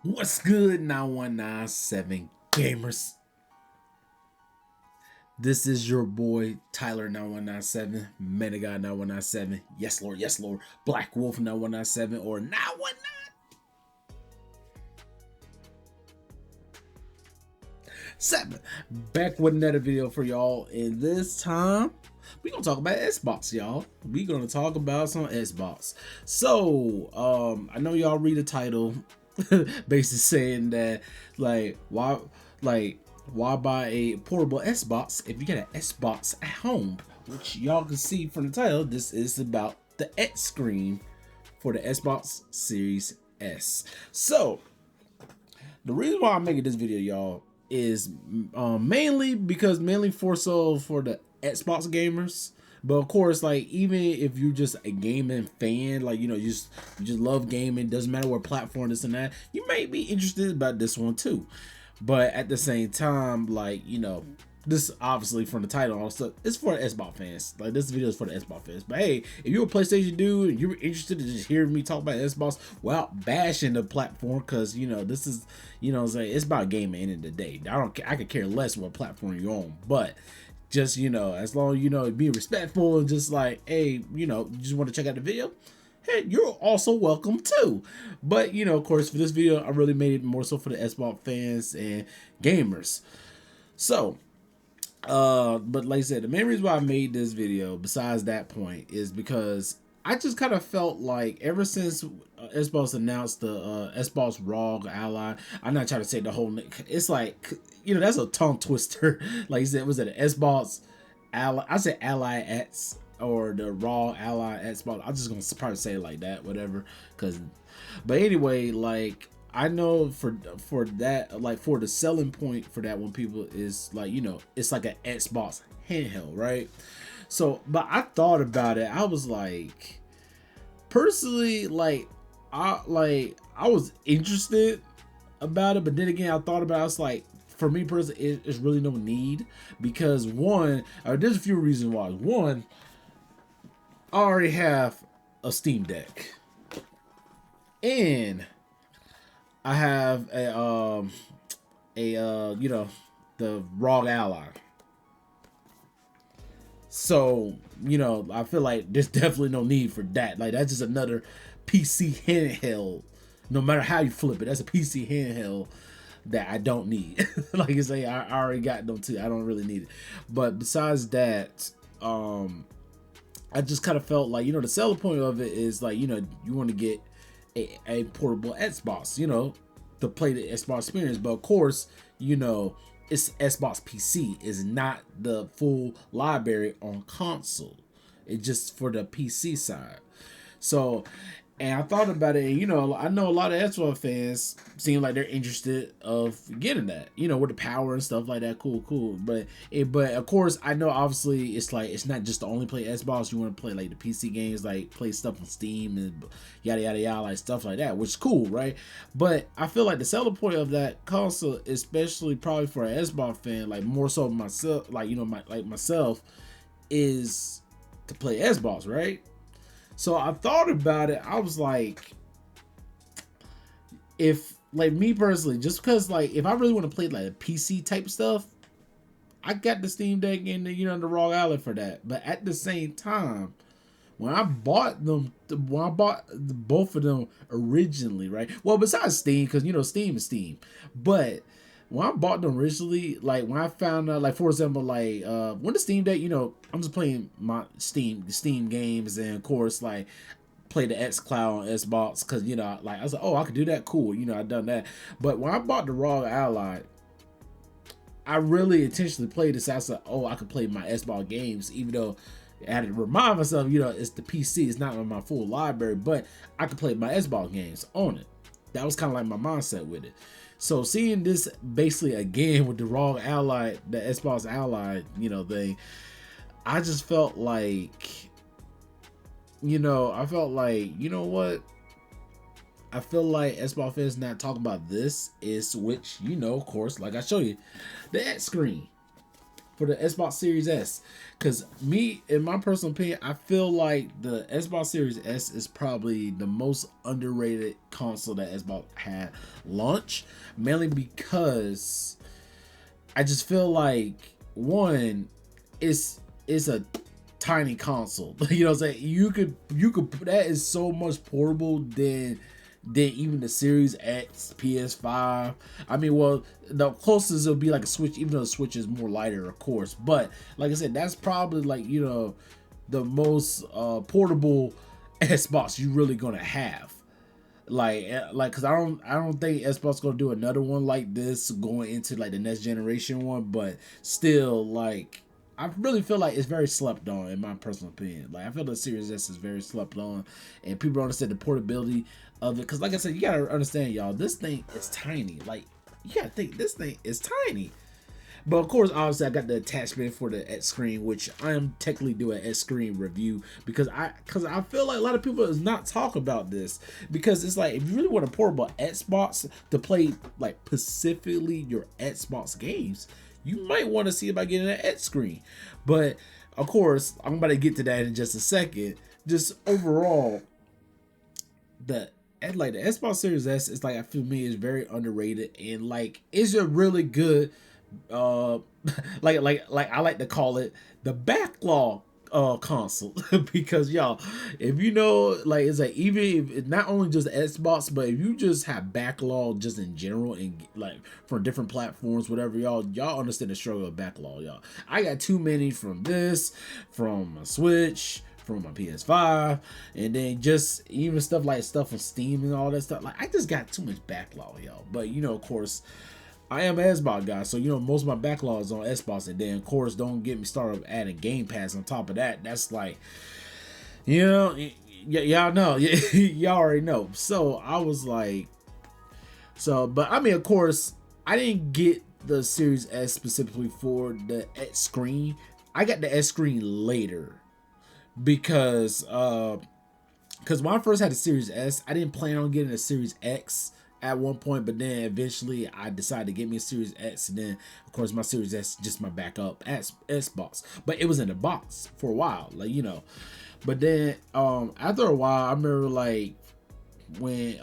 What's good, 9197 gamers? This is your boy Tyler 9197, Metagod 9197, yes Lord, Black Wolf 9197, or 9197. Back with another video for y'all, and this time we gonna talk about Xbox, y'all. We gonna talk about some Xbox. So, I know y'all read the title, basically saying that like why buy a portable Xbox if you get an Xbox at home? Which y'all can see from the title, this is about the XScreen for the Xbox Series S. So the reason why I'm making this video, y'all, is mainly for the Xbox gamers. But of course, like, even if you're just a gaming fan, like, you just love gaming, doesn't matter what platform this and that, you may be interested about this one too. But at the same time, like, this obviously from the title and all stuff, it's for the Xbox fans. Like, this video is for the Xbox fans. But hey, if you're a PlayStation dude and you're interested in just hearing me talk about Xbox without bashing the platform, because this is, it's about gaming at the end of the day. I could care less what platform you're on, but just, as long as be respectful and just like, hey, you just want to check out the video, hey, you're also welcome too. But of course, for this video, I really made it more so for the Xbox fans and gamers. So but like I said, the main reason why I made this video, besides that point, is because I just kind of felt like ever since Xbox announced the Xbox ROG Ally, I'm not trying to say the whole, it's like, that's a tongue twister. Like you said, was it an Xbox Ally? I said Ally X, or the ROG Ally Xbox. I'm just gonna probably say it like that, whatever. But anyway, like, I know for that, like, for the selling point for that one, people is like, it's like an Xbox handheld, right? So, but I thought about it. I was like, personally, I was interested about it, but then again, I thought about it. I was like, for me personally, it's really no need, because one, there's a few reasons why. One, I already have a Steam Deck, and I have the ROG Ally. So, I feel like there's definitely no need for that. Like, that's just another PC handheld. No matter how you flip it, that's a PC handheld that I don't need. Like I say, I already got them too. I don't really need it. But besides that, I just kind of felt like, the selling point of it is like, you want to get a portable Xbox, to play the Xbox experience. But of course, it's Xbox PC, is not the full library on console. It's just for the PC side. So, and I thought about it, and I know a lot of Xbox fans seem like they're interested of getting that, with the power and stuff like that. Cool. But of course, I know obviously it's like, it's not just to only play Xbox. You want to play like the PC games, like play stuff on Steam and yada yada yada, like stuff like that, which is cool, right? But I feel like the selling point of that console, especially probably for an Xbox fan, like more so myself, like myself, is to play Xbox, right? So I thought about it. I was like, if, like, me personally, just because, like, if I really want to play like a PC type stuff, I got the Steam Deck and the ROG Ally for that. But at the same time, when I bought both of them originally, right? Well, besides Steam, because Steam is Steam, but when I bought them originally, like, when I found out, like, for example, like, when the Steam Deck, I'm just playing my Steam games, and of course, like, play the xCloud on Xbox, because like, I was like, oh, I could do that, cool, I done that. But when I bought the ROG Ally, I really intentionally played this. I said, oh, I could play my Xbox games, even though I had to remind myself, it's the PC, it's not on my full library, but I could play my Xbox games on it. That was kind of like my mindset with it. So seeing this basically again with the ROG Ally, the Xbox Ally, thing, I just felt like, I felt like, what? I feel like Xbox fans not talking about this is, which, of course, like I show you, the XScreen. for the Xbox Series S. Because me, in my personal opinion, I feel like the Xbox Series S is probably the most underrated console that Xbox had launched. Mainly because I just feel like, one, it's a tiny console. You know what I'm saying? You could that is so much portable than even the Series X, PS5. I mean, well, the closest it'll be like a Switch, even though the Switch is more lighter, of course. But like I said, that's probably like, you know, the most portable Xbox you really gonna have. Like, cause I don't think Xbox gonna do another one like this going into like the next generation one. But still, like, I really feel like it's very slept on, in my personal opinion. Like, I feel the Series S is very slept on, and people don't understand the portability of it. Cause like I said, you gotta understand, y'all, this thing is tiny. Like, you gotta think this thing is tiny. But of course, obviously, I got the attachment for the XScreen, which I am technically doing an XScreen review because I feel like a lot of people is not talk about this, because it's like, if you really want a portable Xbox to play like specifically your Xbox games, you might want to see about getting an XScreen. But of course, I'm about to get to that in just a second. Just overall, the Xbox Series S is like, I feel me, is very underrated, and like, it's a really good like I like to call it the backlog console. Because y'all, if you know, like, it's like, even if it's not only just Xbox, but if you just have backlog just in general, and like for different platforms, whatever, y'all understand the struggle of backlog. Y'all, I got too many from this, from my Switch, from my PS5, and then just even stuff from Steam and all that stuff. Like, I just got too much backlog, y'all. But you know, of course, I am an Xbox guy, so you know, most of my backlog is on Xbox, and then of course, don't get me started adding Game Pass on top of that. That's like, you know, y'all know, y'all already know. So I was like, but I mean, of course, I didn't get the Series S specifically for the XScreen. I got the XScreen later because when I first had the Series S, I didn't plan on getting a Series X at one point, but then eventually I decided to get me a Series X, and then of course my Series S just my backup Xbox, but it was in the box for a while, like, you know. But then after a while, I remember like when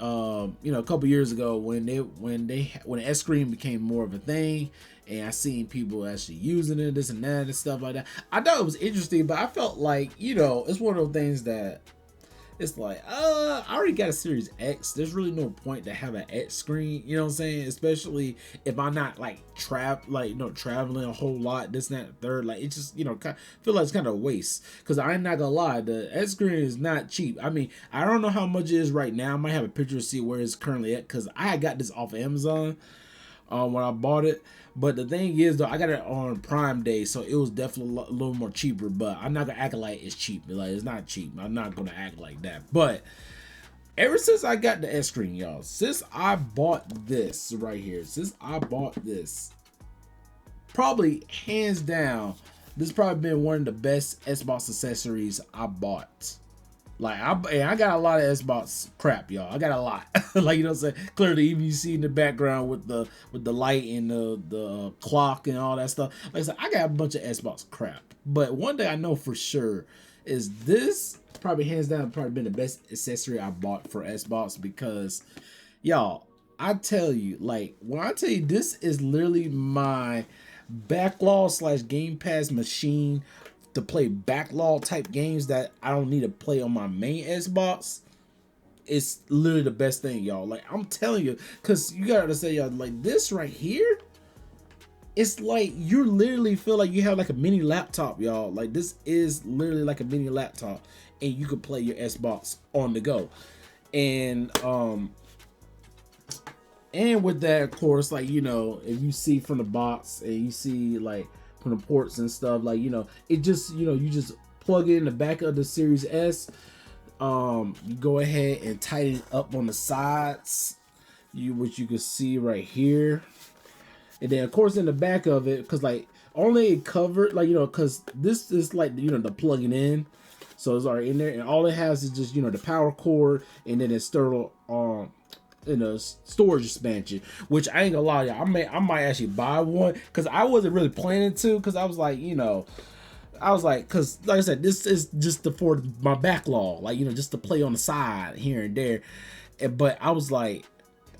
you know, a couple years ago, when the XScreen became more of a thing, and I seen people actually using it, this and that and stuff like that. I thought it was interesting, but I felt like, you know, it's one of those things that it's like, I already got a Series X. There's really no point to have an X screen, you know what I'm saying? Especially if I'm not like traveling a whole lot, this and that, third. Like, it just, you know, feel like it's kind of a waste. Cause I'm not gonna lie, the X screen is not cheap. I mean, I don't know how much it is right now. I might have a picture to see where it's currently at, cause I got this off of Amazon when I bought it. But the thing is, though, I got it on Prime Day, so it was definitely a little more cheaper. But I'm not gonna act like it's cheap. Like, it's not cheap. I'm not gonna act like that. But ever since I got the XScreen, y'all, since I bought this right here, probably hands down, this probably been one of the best Xbox accessories I bought. Like, I got a lot of Xbox crap, y'all. I got a lot. Like, you know what I'm saying? Clearly, even you see in the background with the light and the clock and all that stuff. Like I said, I got a bunch of Xbox crap. But one thing I know for sure is this probably hands down probably been the best accessory I bought for Xbox, because, y'all, I tell you, like, when I tell you, this is literally my backlog / Game Pass machine to play backlog type games that I don't need to play on my main Xbox. It's literally the best thing, y'all. Like, I'm telling you, because you gotta say, y'all, like, this right here, it's like you literally feel like you have like a mini laptop, y'all. Like, this is literally like a mini laptop, and you can play your Xbox on the go. And with that, of course, like, you know, if you see from the box and you see like from the ports and stuff, like, you know, it just, you know, you just plug it in the back of the Series S. You go ahead and tighten it up on the sides, which you can see right here. And then of course in the back of it, because like only it covered, like, you know, because this is like, you know, the plugging in, so it's already in there, and all it has is just, you know, the power cord, and then it's still storage expansion, which I ain't gonna lie, y'all, I might actually buy one, because I wasn't really planning to, because I was like, because like I said, this is just for my backlog, like, just to play on the side here and there. But I was like,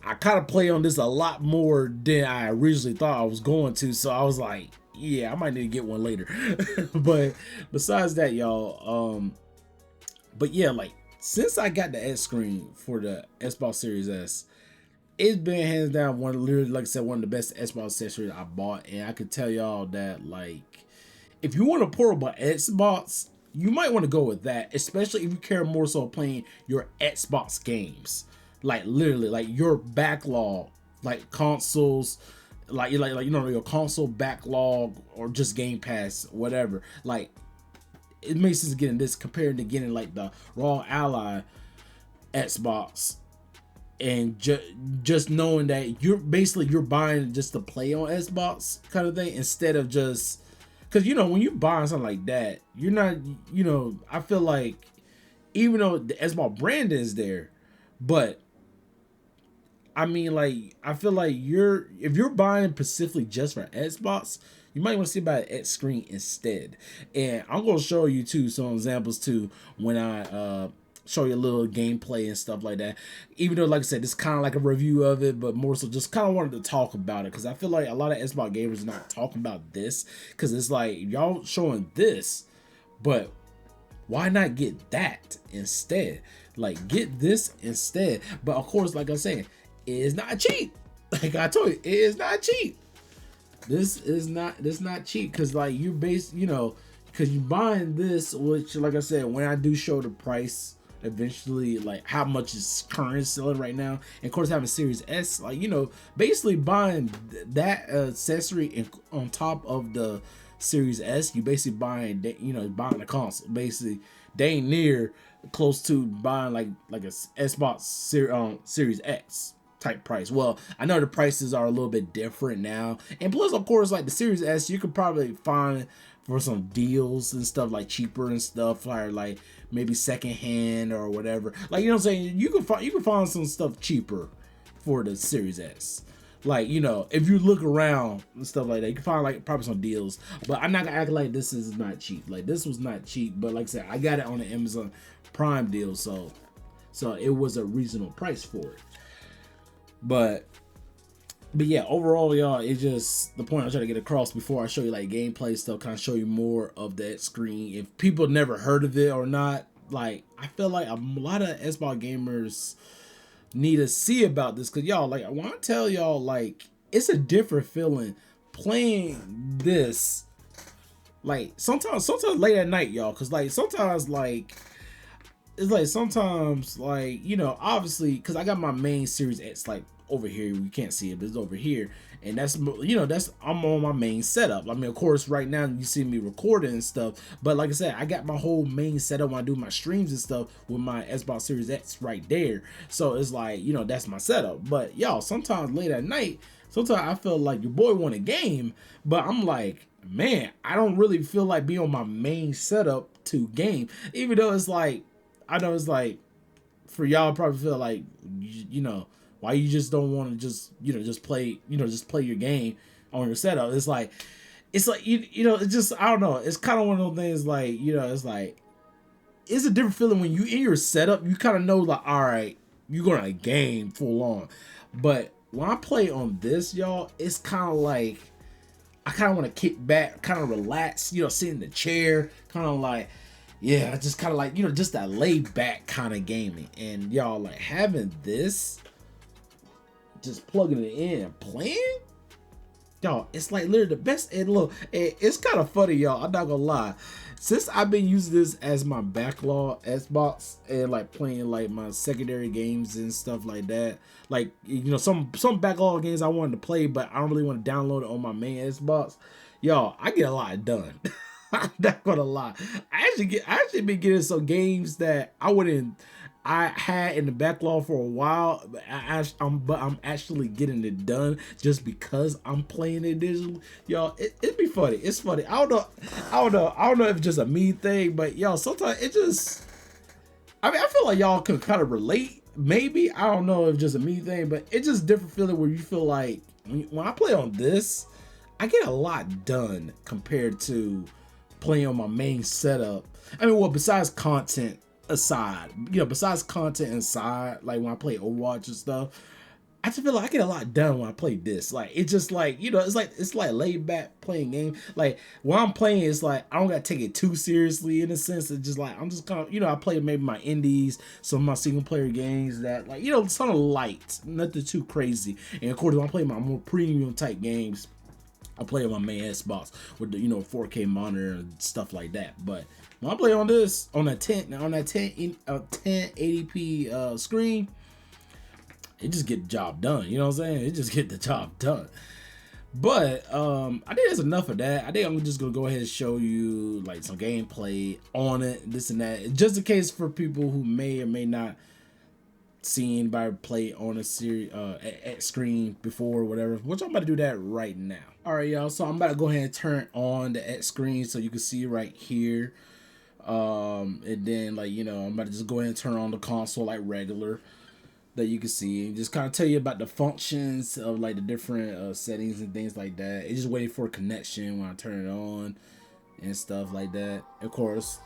I kind of play on this a lot more than I originally thought I was going to, so I was like, yeah, I might need to get one later. But besides that, y'all, but yeah, like, since I got the XScreen for the Xbox Series S, it's been hands down literally, like I said, one of the best Xbox accessories I bought. And I could tell y'all that, like, if you want a portable Xbox, you might want to go with that, especially if you care more so playing your Xbox games. Like, literally, like, your backlog, like consoles, like your console backlog, or just Game Pass, whatever. Like, it makes sense getting this compared to getting like the ROG Ally Xbox, and just knowing that you're buying just to play on Xbox kind of thing, instead of just, because when you buy something like that, you're not, I feel like, even though the Xbox brand is there, but I mean, like, I feel like if you're buying specifically just for Xbox, you might want to see about an XScreen instead. And I'm going to show you too some examples too when I show you a little gameplay and stuff like that. Even though, like I said, it's kind of like a review of it, but more so just kind of wanted to talk about it, because I feel like a lot of Xbox gamers are not talking about this, because it's like, y'all showing this, but why not get that instead? Like, get this instead. But of course, like I said, it is not cheap. Like I told you, it is not cheap. This is not cheap, because like you because you're buying this, which, like I said, when I do show the price eventually, like how much is currently selling right now, and of course having Series S, like, basically buying that accessory on top of the Series S, you basically buying buying a console, basically dang near close to buying like a Xbox Series X type price. Well, I know the prices are a little bit different now, and plus, of course, like the Series S, you could probably find for some deals and stuff, like cheaper and stuff, like maybe secondhand or whatever. Like, you know what I'm saying? You can find some stuff cheaper for the Series S. Like, if you look around and stuff like that, you can find like probably some deals. But I'm not gonna act like this is not cheap. Like, this was not cheap, but like I said, I got it on the Amazon Prime deal, so it was a reasonable price for it. But yeah, overall, y'all, it's just the point I'm trying to get across before I show you like gameplay stuff, kind of show you more of that screen. If people never heard of it or not, like, I feel like a lot of Xbox gamers need to see about this, because y'all, like, I want to tell y'all, like, it's a different feeling playing this, like, sometimes late at night, y'all, because like sometimes, like, it's like sometimes, like, obviously, because I got my main Series X, like, over here. You can't see it, but it's over here, and that's I'm on my main setup. I mean, of course, right now you see me recording and stuff, but like I said, I got my whole main setup when I do my streams and stuff with my Xbox Series X right there. So it's like, that's my setup. But y'all, sometimes late at night, sometimes I feel like your boy want a game, but I'm like, man, I don't really feel like being on my main setup to game, even though it's like, I know it's like, for y'all probably feel like, why you just don't want to just play your game on your setup. It's like it's just, I don't know. It's kind of one of those things, like, it's like, it's a different feeling when you in your setup. You kind of know, like, all right, you're going to game full on. But when I play on this, y'all, it's kind of like, I kind of want to kick back, kind of relax, sit in the chair, kind of like, yeah, just kind of like, just that laid back kind of gaming. And y'all, like, having this, just plugging it in and playing, y'all, it's like literally the best. And look, it's kind of funny, y'all, I'm not gonna lie, since I've been using this as my backlog Xbox and like playing like my secondary games and stuff like that, like, some backlog games I wanted to play, but I don't really want to download it on my main Xbox, y'all, I get a lot done. I'm not gonna lie, I actually been getting some games that I had in the backlog for a while, but I'm actually getting it done just because I'm playing it digitally. Y'all, it'd be funny. It's funny. I don't know if it's just a me thing, but y'all, sometimes it just, I mean, I feel like y'all can kind of relate maybe, I don't know if it's just a me thing, but it's just a different feeling where you feel like when I play on this, I get a lot done compared to playing on my main setup. I mean, well, besides content aside, besides content inside, like when I play Overwatch and stuff, I just feel like I get a lot done when I play this. Like, it's just like, it's like laid back playing game. Like, when I'm playing, it's like I don't gotta take it too seriously in a sense. It's just like I'm just kind of, I play maybe my indies, some of my single player games that, like, it's kind of light, nothing too crazy. And of course, when I play my more premium type games, I play on my main Xbox with the 4K monitor and stuff like that. But when I play on this, on that 1080p screen, it just get the job done. You know what I'm saying? It just get the job done. But I think that's enough of that. I think I'm just gonna go ahead and show you like some gameplay on it, this and that, just in case for people who may or may not seen anybody play on a series XScreen before or whatever, which I'm about to do that right now. All right, y'all, so I'm about to go ahead and turn on the XScreen so you can see right here. And then, like, I'm about to just go ahead and turn on the console like regular, that you can see, and just kind of tell you about the functions of like the different settings and things like that. It's just waiting for a connection when I turn it on and stuff like that. Of course,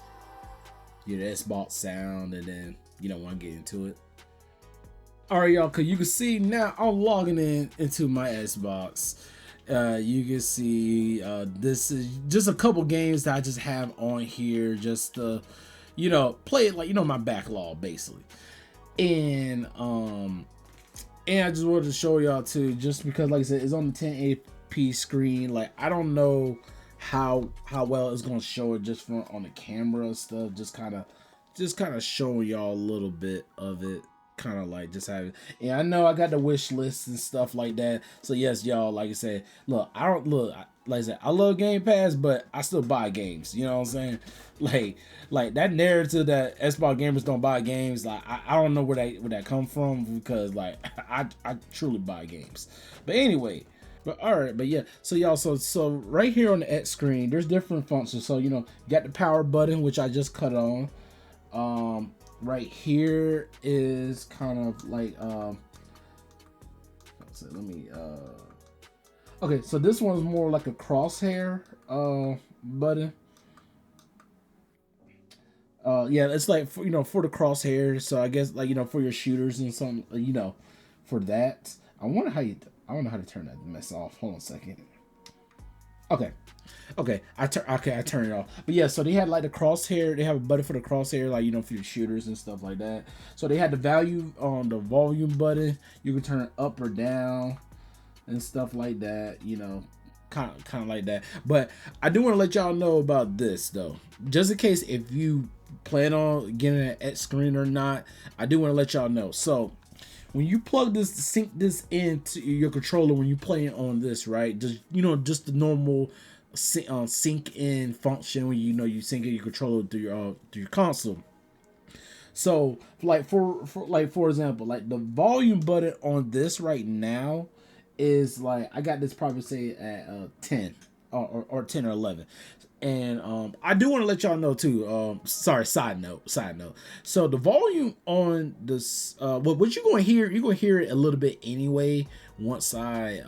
the Xbox sound, and then when I get into it. All right, y'all, cause you can see now I'm logging into my Xbox. You can see this is just a couple games that I just have on here, just to play it, like, my backlog basically. And I just wanted to show y'all too, just because, like I said, it's on the 1080p screen. Like, I don't know how well it's gonna show it just from on the camera and stuff. Just kind of showing y'all a little bit of it, kind of like just having. And I know I got the wish list and stuff like that. So yes, y'all, like I said, look, like I said, I love Game Pass, but I still buy games. You know what I'm saying? Like that narrative that Xbox gamers don't buy games, like I don't know where that come from, because like I truly buy games. But anyway, but yeah, so y'all, so right here on the X screen, there's different functions. So you got the power button, which I just cut on. Right here is kind of like let me okay, so this one's more like a crosshair button. Yeah, it's like for the crosshair. So I guess, like, for your shooters and something, for that. I don't know how to turn that mess off. Hold on a second. Okay, I turn it off. But yeah, so they had like the crosshair. They have a button for the crosshair, like, for your shooters and stuff like that. So they had the the volume button. You can turn it up or down and stuff like that. Kind of like that. But I do want to let y'all know about this though, just in case if you plan on getting an X screen or not. I do want to let y'all know. So when you plug this, sync this into your controller when you play on this, right? Just just the normal sync in function when you sync in your controller through your console. So like for example, like the volume button on this right now is like, I got this probably say at 10 or 10 or 11. And I do want to let y'all know too, sorry, side note, so the volume on this, what you're gonna hear it a little bit anyway once I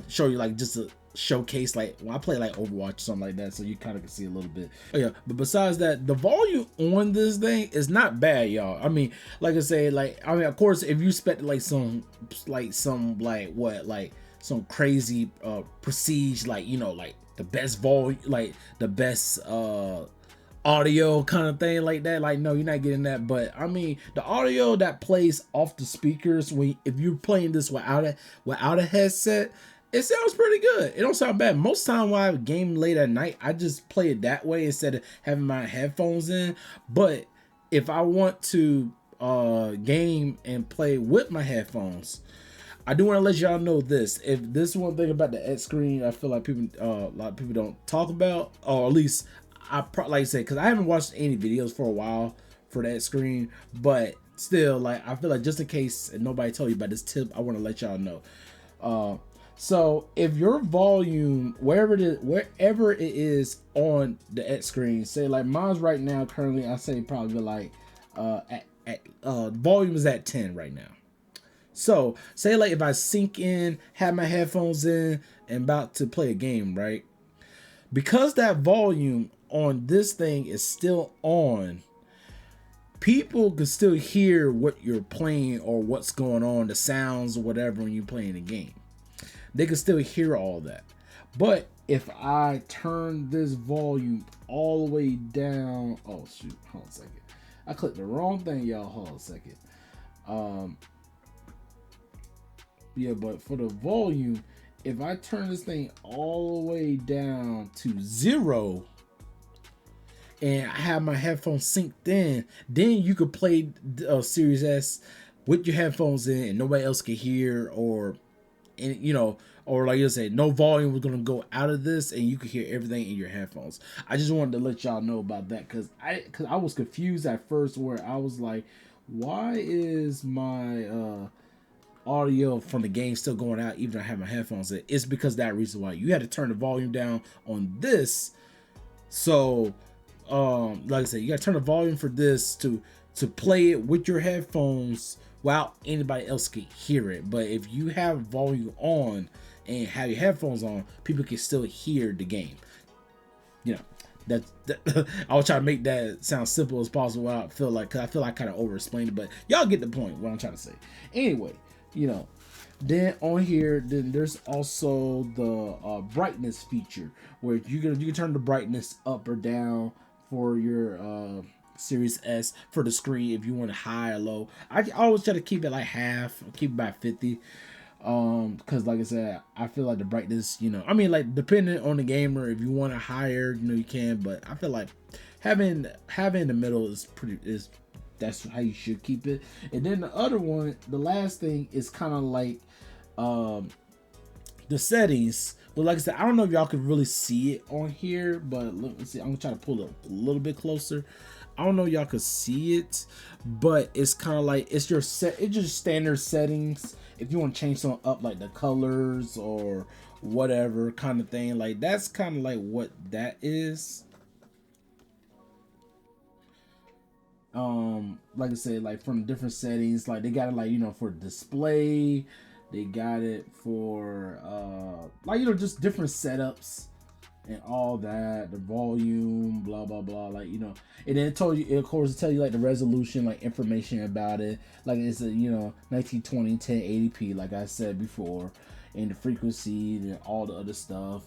show you, like, just a showcase, like when I play like Overwatch or something like that, so you kind of can see a little bit. Oh yeah, but besides that, the volume on this thing is not bad, y'all. I mean, like I say, of course, if you expect some crazy prestige, like like the best volume, like the best audio kind of thing like that, like, no, you're not getting that. But I mean, the audio that plays off the speakers if you're playing this without a headset, it sounds pretty good. It don't sound bad. Most time when I game late at night, I just play it that way instead of having my headphones in. But if I want to game and play with my headphones, I do want to let y'all know this. If this is one thing about the X screen, I feel like a lot of people don't talk about, or at least like I said, because I haven't watched any videos for a while for that screen, but still, like, I feel like just in case nobody told you about this tip, I want to let y'all know. So if your volume, wherever it is on the X screen, say like mine's right now currently, I say probably like at at volume is at 10 right now. So say like if I sync in, have my headphones in, and about to play a game, right? Because that volume on this thing is still on, people can still hear what you're playing or what's going on, the sounds or whatever when you're playing the game. They can still hear all that. But if I turn this volume all the way down, oh shoot, hold on a second. I clicked the wrong thing, y'all. Hold on a second. Yeah, but for the volume, if I turn this thing all the way down to 0 and I have my headphones synced in, then you could play Series S with your headphones in and nobody else can hear, or, and you know, or like you said, no volume was gonna go out of this and you could hear everything in your headphones. I just wanted to let y'all know about that because I was confused at first, where I was like, why is my audio from the game still going out even though I have my headphones in? It's because that reason why you had to turn the volume down on this. So like I said, you gotta turn the volume for this to play it with your headphones while anybody else can hear it. But if you have volume on and have your headphones on, people can still hear the game. You know, that I will try to make that sound simple as possible. I feel like I kind of over explained it, but y'all get the point what I'm trying to say. Anyway, you know, then on here, then there's also the brightness feature where you can turn the brightness up or down for your Series S for the screen if you want it high or low. I always try to keep it like half, keep it about 50. Because like I said, I feel like the brightness, you know, I mean, like depending on the gamer, if you want it higher, you know, you can. But I feel like having the middle is that's how you should keep it. And then the other one, the last thing is kind of like the settings. Well, like I said, I don't know if y'all can really see it on here, but let me see. I'm gonna try to pull it a little bit closer. I don't know if y'all could see it, but it's kind of like it's just standard settings. If you want to change something up, like the colors or whatever kind of thing, like that's kind of like what that is. Like I said, like from different settings, like they got it, like, you know, for display, they got it for like, you know, just different setups and all that, the volume, blah blah blah, like, you know. And then it told you, of course, it tell you like the resolution, like information about it, like it's a, you know, 1920 1080p, like I said before, and the frequency and all the other stuff.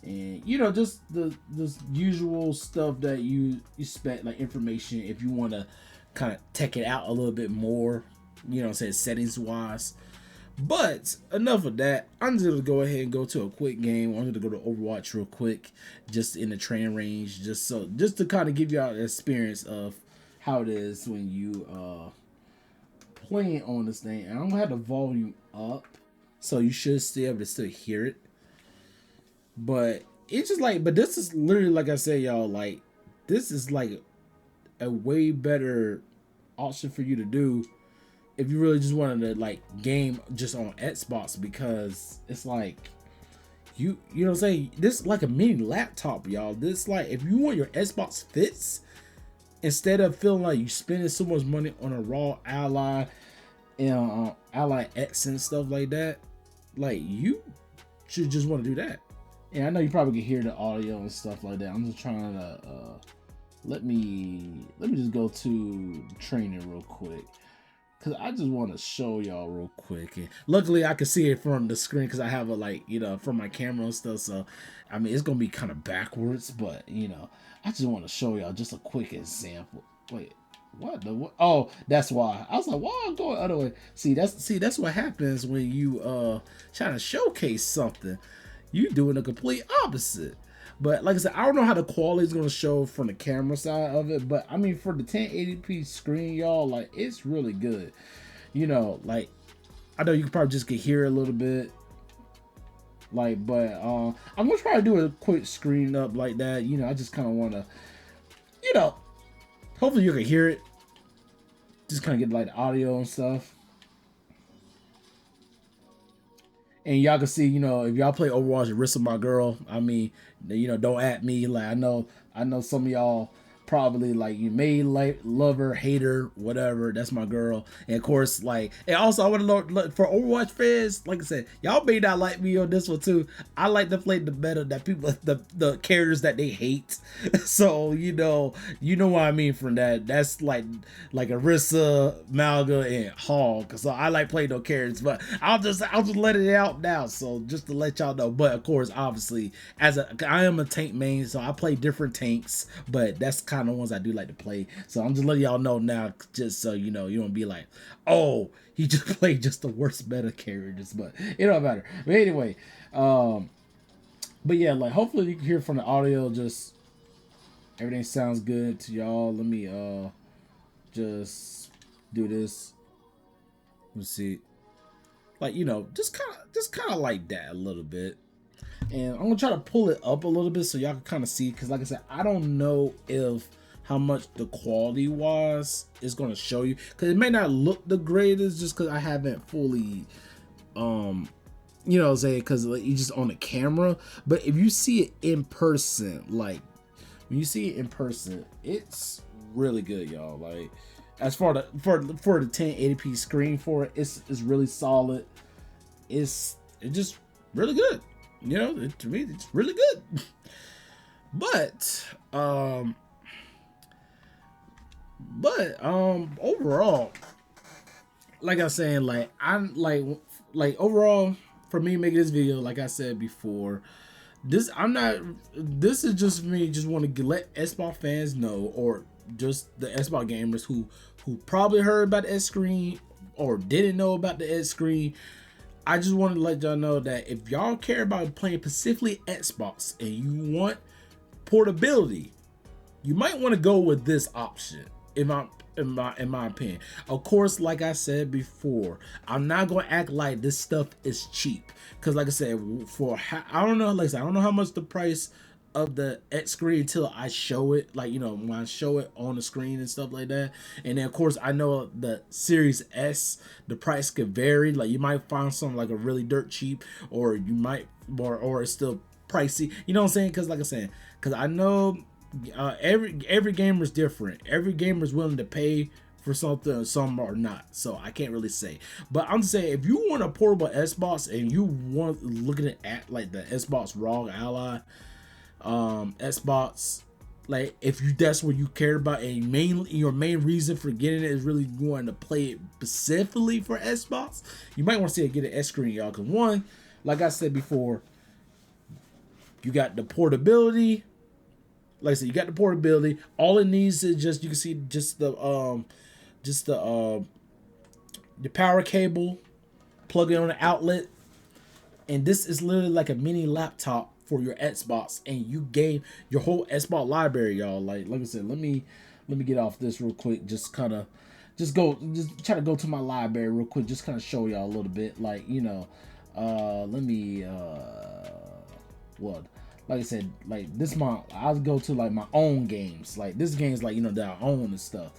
And you know, just the usual stuff that you expect, like information if you want to kind of check it out a little bit more, you know, say settings wise. But enough of that. I'm just gonna go ahead and go to a quick game. I'm gonna go to Overwatch real quick, just in the training range, just to kind of give y'all an experience of how it is when you playing on this thing. And I'm gonna have the volume up, so you should still be able to still hear it. But it's just like, but this is literally, like I said, y'all, like this is like a way better option for you to do if you really just wanted to like game just on Xbox, because it's like you know what I'm saying, this is like a mini laptop, y'all. This, like, if you want your Xbox fits, instead of feeling like you spending so much money on a ROG Ally and Ally X and stuff like that, like you should just want to do that. And I know you probably can hear the audio and stuff like that. I'm just trying to let me just go to training real quick, because I just want to show y'all real quick. And luckily I can see it from the screen because I have a, like, you know, from my camera and stuff. So I mean, it's gonna be kind of backwards, but you know, I just want to show y'all just a quick example. Wait, what the what? Oh, that's why I was like, why I'm going the other way. See, that's what happens when you trying to showcase something. You doing the complete opposite. But like I said, I don't know how the quality is going to show from the camera side of it, but I mean, for the 1080p screen, y'all, like, it's really good. You know, like, I know you probably just can hear a little bit, like, but I'm going to try to do a quick screen up like that. You know, I just kind of want to, you know, hopefully you can hear it. Just kind of get like the audio and stuff. And y'all can see, you know, if y'all play Overwatch and wrestle my girl, I mean, you know, don't at me. Like, I know some of y'all probably like you may like love her, hate her, whatever. That's my girl. And of course, like, and also I want to know for Overwatch fans, like I said, y'all may not like me on this one too. I like to play the meta that people, the characters that they hate. So you know what I mean from that. That's like Arissa, Malga, and Hog. So I like playing those characters, but I'll just let it out now. So just to let y'all know. But of course, obviously, I am a tank main, so I play different tanks, but that's kind of ones I do like to play. So I'm just letting y'all know now, just so you know, you don't be like, oh, he just played just the worst meta characters, but it don't matter. But anyway, but yeah, like hopefully you can hear from the audio, just everything sounds good to y'all. Let me just do this. Let's see, like, you know, just kind of like that a little bit. And I'm gonna try to pull it up a little bit so y'all can kind of see, because like I said, I don't know if how much the quality wise is gonna show you, because it may not look the greatest just because I haven't fully you know what I'm saying, because like, you just on the camera. But if you see it in person, like when you see it in person, it's really good, y'all. Like as far the for the 1080p screen for it, it's really solid. It's just really good. You know, to me, it's really good. But overall, like I was saying, like I'm like overall for me making this video, like I said before, this is just me just want to let Xbox fans know, or just the Xbox gamers who probably heard about the XScreen or didn't know about the XScreen. I just wanted to let y'all know that if y'all care about playing specifically Xbox and you want portability, you might want to go with this option. In my opinion, of course, like I said before, I'm not gonna act like this stuff is cheap, because like I said, I don't know, like I said, I don't know how much the price of the XScreen until I show it, like, you know, when I show it on the screen and stuff like that. And then of course I know the Series S, the price could vary. Like you might find something like a really dirt cheap, or you might or it's still pricey, you know what I'm saying? Because like I said, because I know every gamer is different. Every gamer is willing to pay for something, some are not. So I can't really say. But I'm saying, if you want a portable Xbox and you want looking at like the Xbox ROG Ally, Xbox, like if you that's what you care about, and your main reason for getting it is really going to play it specifically for Xbox, you might want to see it get an XScreen, y'all. Because one, like I said before, you got the portability. Like I said, you got the portability. All it needs is just, you can see just the power cable, plug it on the outlet, and this is literally like a mini laptop for your Xbox, and you gain your whole Xbox library, y'all. Like I said, let me get off this real quick. Just try to go to my library real quick. Just kind of show y'all a little bit, like, you know, let me what. Like I said, like this month, I'll go to like my own games. Like this game's like, you know, that I own and stuff.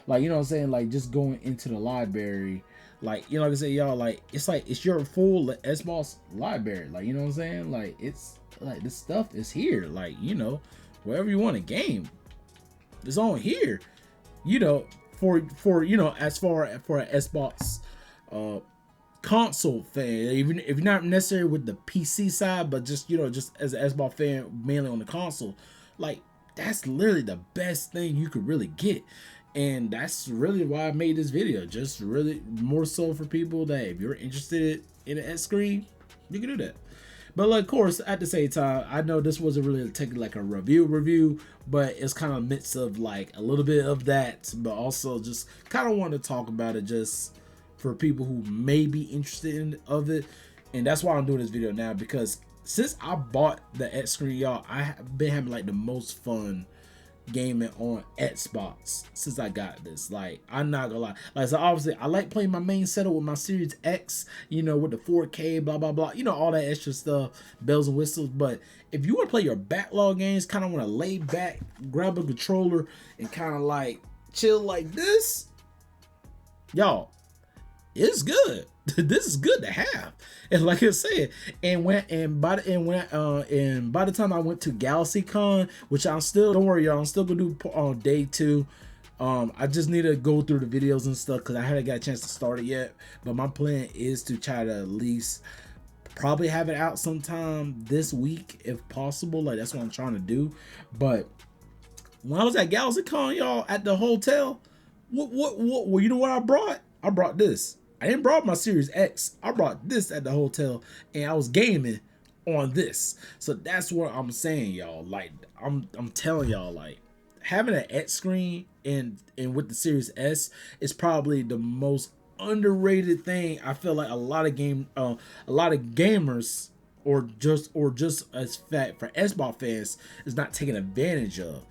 Like, you know what I'm saying? Like just going into the library, like, you know, like I said, y'all, like it's your full Xbox library. Like, you know what I'm saying? Like it's like this stuff is here. Like, you know, wherever you want a game, it's on here. You know, for you know, as far for an Xbox console fan, even if you're not necessarily with the PC side, but just, you know, just as an Xbox fan mainly on the console, like that's literally the best thing you could really get. And that's really why I made this video, just really more so for people that if you're interested in an XScreen, you can do that. But like, of course, at the same time, I know this wasn't really taking like a review, but it's kind of midst of like a little bit of that, but also just kind of want to talk about it just for people who may be interested in of it. And that's why I'm doing this video now, because since I bought the XScreen, y'all, I have been having like the most fun gaming on Xbox since I got this. Like, I'm not gonna lie, like, so obviously I like playing my main setup with my Series X, you know, with the 4K, blah blah blah, you know, all that extra stuff, bells and whistles. But if you want to play your backlog games, kind of want to lay back, grab a controller, and kind of like chill like this, y'all, it's good. This is good to have. And like I said, by the time I went to GalaxyCon, which I'm still, don't worry y'all, I'm still gonna do on day 2. I just need to go through the videos and stuff because I haven't got a chance to start it yet. But my plan is to try to at least probably have it out sometime this week if possible. Like, that's what I'm trying to do. But when I was at GalaxyCon, y'all, at the hotel, well, you know what I brought? I brought this. I didn't brought my Series X. I brought this at the hotel, and I was gaming on this. So that's what I'm saying, y'all. Like, I'm telling y'all, like, having an XScreen and with the Series S is probably the most underrated thing. I feel like a lot of gamers or just as fact for Xbox fans is not taking advantage of.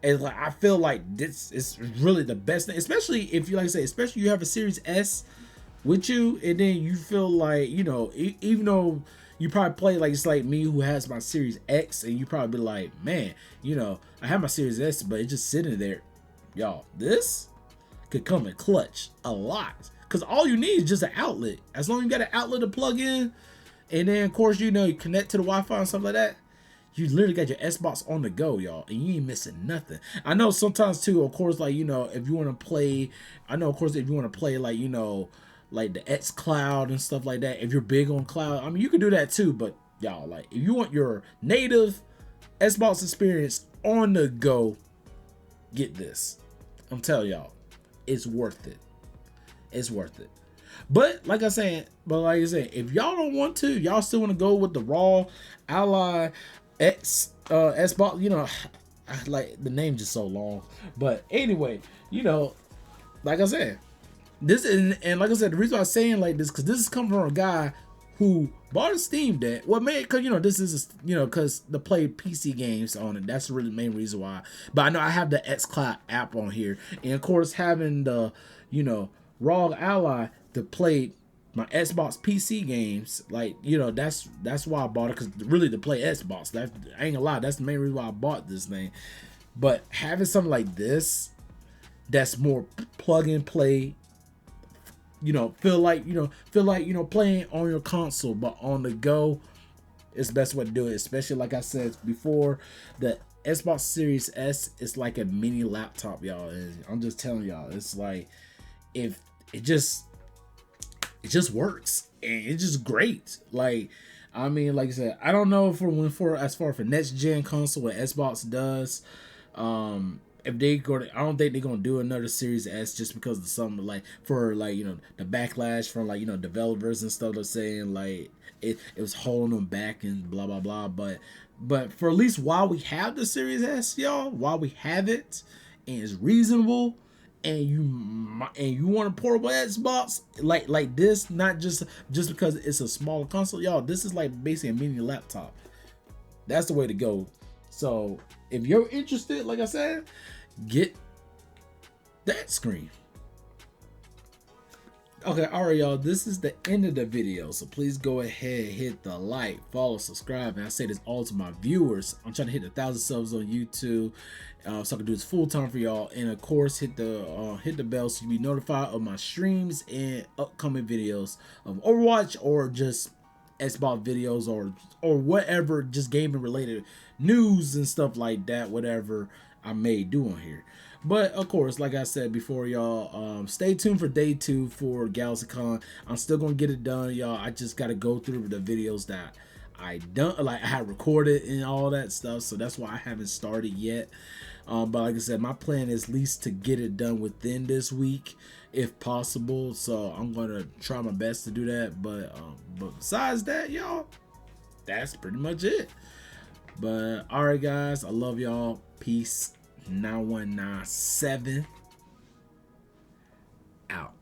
And like, I feel like this is really the best thing, especially if you, like I say, especially you have a Series S with you, and then you feel like, you know, even though you probably play like, it's like me who has my Series X, and you probably be like, man, you know, I have my Series S, but it's just sitting there. Y'all, this could come in clutch a lot, because all you need is just an outlet. As long as you got an outlet to plug in, and then of course, you know, you connect to the Wi-Fi and stuff like that, you literally got your Xbox on the go, y'all, and you ain't missing nothing. I know sometimes too, of course, like, you know, if you want to play, I know of course if you want to play like, you know, like the X Cloud and stuff like that, if you're big on cloud, I mean, you can do that too. But y'all, like, if you want your native Xbox experience on the go, get this. I'm telling y'all, it's worth it. It's worth it. But like I said, if y'all don't want to, y'all still want to go with the ROG Ally Xbox, you know, like, the name just so long. But anyway, you know, like I said, this is, and like I said, the reason I'm saying like this, because this is coming from a guy who bought a Steam Deck. Well, man, because, you know, this is, you know, because to play PC games on it. That's really the main reason why. But I know I have the xCloud app on here, and of course having the, you know, ROG Ally to play my Xbox PC games, like, you know, that's why I bought it, because really to play Xbox. That, I ain't gonna lie, that's the main reason why I bought this thing. But having something like this, that's more plug and play, you know, feel like playing on your console but on the go, is the best way to do it. Especially like I said before, the Xbox Series S is like a mini laptop, y'all. And I'm just telling y'all, it's like, if it just works, and it's just great. Like, I mean, like I said, I don't know for as far for next gen console what Xbox does. If they go to, I don't think they're gonna do another Series S, just because of something like, for like, you know, the backlash from, like, you know, developers and stuff. They're saying like it was holding them back and blah blah blah. But for at least while we have the Series S, y'all, while we have it and it's reasonable, and you want a portable Xbox like this, not just because it's a smaller console, y'all, this is like basically a mini laptop. That's the way to go. So if you're interested, like I said, get that screen. Okay, alright y'all, this is the end of the video, so please go ahead, hit the like, follow, subscribe. And I say this all to my viewers, I'm trying to hit 1,000 subs on YouTube, so I can do this full time for y'all. And of course, hit the bell so you be notified of my streams and upcoming videos of Overwatch, or just Xbox videos, or whatever, just gaming related news and stuff like that, whatever I may do on here. But of course, like I said before, y'all, stay tuned for day 2 for GalaxyCon. I'm still gonna get it done, y'all. I just gotta go through the videos that I had recorded and all that stuff, so that's why I haven't started yet. But like I said, my plan is at least to get it done within this week, if possible. So I'm gonna try my best to do that. But besides that, y'all, that's pretty much it. But alright guys, I love y'all. Peace. 9197 out.